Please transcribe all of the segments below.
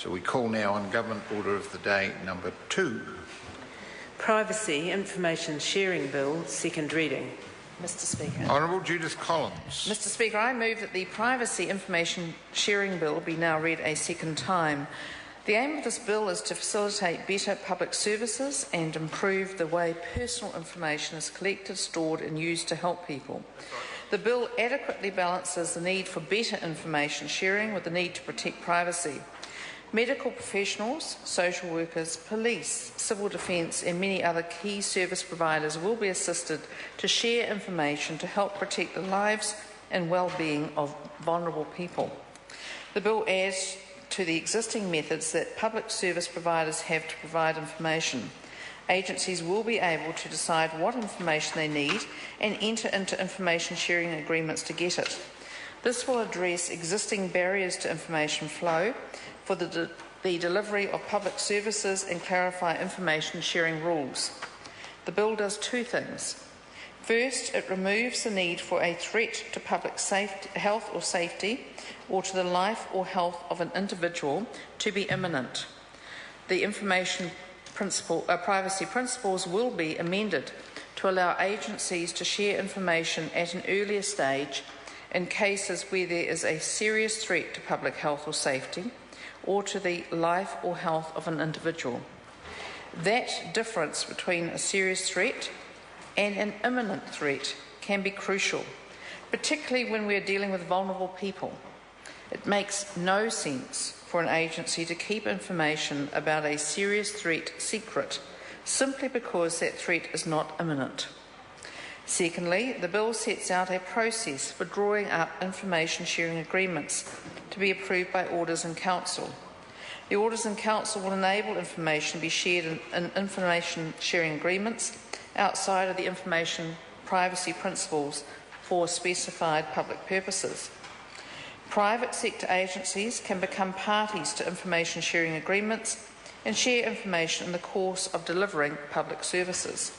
So we call now on Government Order of the Day number 2. Privacy Information Sharing Bill, second reading. Mr Speaker. Honourable Judith Collins. Mr Speaker, I move that the Privacy Information Sharing Bill be now read a second time. The aim of this bill is to facilitate better public services and improve the way personal information is collected, stored and used to help people. The bill adequately balances the need for better information sharing with the need to protect privacy. Medical professionals, social workers, police, civil defence and many other key service providers will be assisted to share information to help protect the lives and well-being of vulnerable people. The bill adds to the existing methods that public service providers have to provide information. Agencies will be able to decide what information they need and enter into information sharing agreements to get it. This will address existing barriers to information flow for the delivery of public services and clarify information sharing rules. The bill does two things. First, it removes the need for a threat to public health or safety or to the life or health of an individual to be imminent. The privacy principles will be amended to allow agencies to share information at an earlier stage in cases where there is a serious threat to public health or safety or to the life or health of an individual. That difference between a serious threat and an imminent threat can be crucial, particularly when we are dealing with vulnerable people. It makes no sense for an agency to keep information about a serious threat secret simply because that threat is not imminent. Secondly, the bill sets out a process for drawing up information sharing agreements to be approved by Orders in Council. The Orders in Council will enable information to be shared in information sharing agreements outside of the information privacy principles for specified public purposes. Private sector agencies can become parties to information sharing agreements and share information in the course of delivering public services.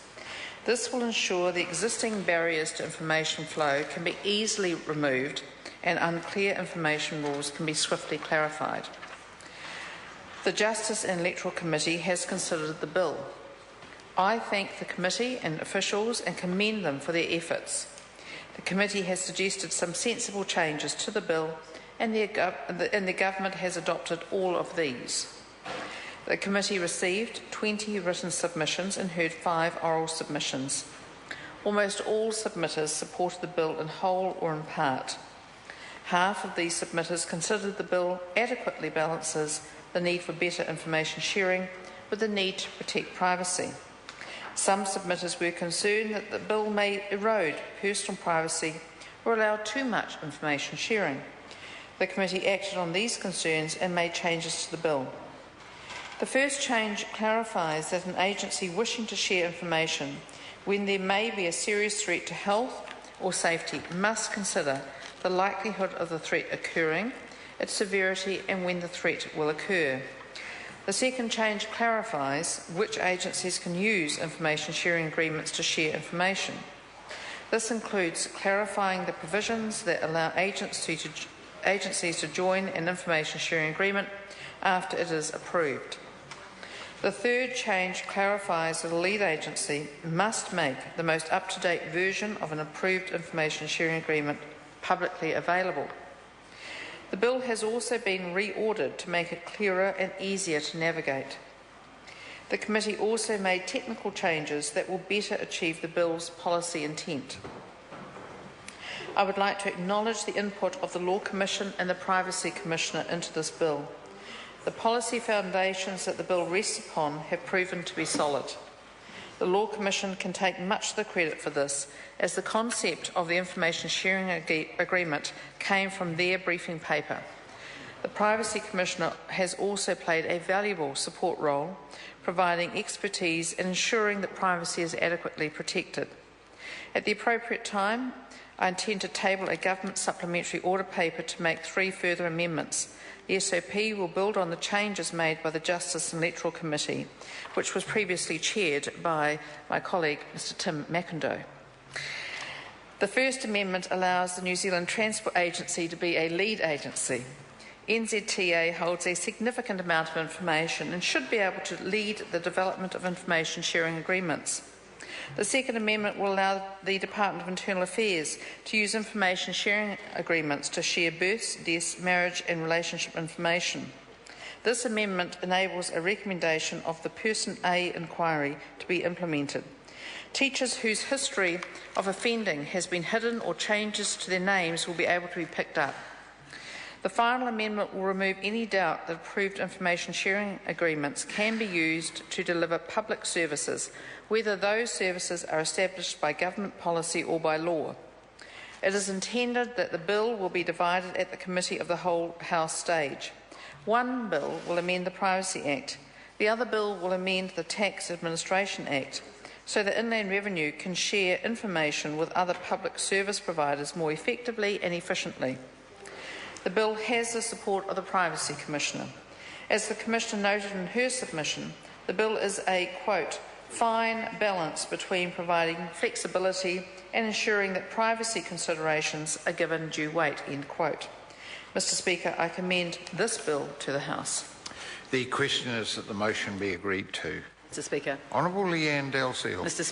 This will ensure the existing barriers to information flow can be easily removed and unclear information rules can be swiftly clarified. The Justice and Electoral Committee has considered the bill. I thank the committee and officials and commend them for their efforts. The committee has suggested some sensible changes to the bill and the government has adopted all of these. The committee received 20 written submissions and heard 5 oral submissions. Almost all submitters supported the bill in whole or in part. Half of these submitters considered the bill adequately balances the need for better information sharing with the need to protect privacy. Some submitters were concerned that the bill may erode personal privacy or allow too much information sharing. The committee acted on these concerns and made changes to the bill. The first change clarifies that an agency wishing to share information when there may be a serious threat to health or safety must consider the likelihood of the threat occurring, its severity and when the threat will occur. The second change clarifies which agencies can use information sharing agreements to share information. This includes clarifying the provisions that allow agencies to join an information sharing agreement after it is approved. The third change clarifies that a lead agency must make the most up-to-date version of an approved information sharing agreement publicly available. The bill has also been reordered to make it clearer and easier to navigate. The committee also made technical changes that will better achieve the bill's policy intent. I would like to acknowledge the input of the Law Commission and the Privacy Commissioner into this bill. The policy foundations that the bill rests upon have proven to be solid. The Law Commission can take much of the credit for this, as the concept of the information sharing agreement came from their briefing paper. The Privacy Commissioner has also played a valuable support role, providing expertise and ensuring that privacy is adequately protected. At the appropriate time, I intend to table a government supplementary order paper to make 3 further amendments. The SOP will build on the changes made by the Justice and Electoral Committee, which was previously chaired by my colleague Mr Tim McIndoe. The first amendment allows the New Zealand Transport Agency to be a lead agency. NZTA holds a significant amount of information and should be able to lead the development of information sharing agreements. The Second Amendment will allow the Department of Internal Affairs to use information sharing agreements to share births, deaths, marriage and relationship information. This amendment enables a recommendation of the Person A inquiry to be implemented. Teachers whose history of offending has been hidden or changes to their names will be able to be picked up. The final amendment will remove any doubt that approved information sharing agreements can be used to deliver public services, whether those services are established by government policy or by law. It is intended that the bill will be divided at the Committee of the Whole House stage. One bill will amend the Privacy Act. The other bill will amend the Tax Administration Act, so that Inland Revenue can share information with other public service providers more effectively and efficiently. The bill has the support of the Privacy Commissioner. As the Commissioner noted in her submission, the bill is a, quote, fine balance between providing flexibility and ensuring that privacy considerations are given due weight, end quote. Mr. Speaker, I commend this bill to the House. The question is that the motion be agreed to. Mr. Speaker. Honourable Leanne Dalziel. Mr.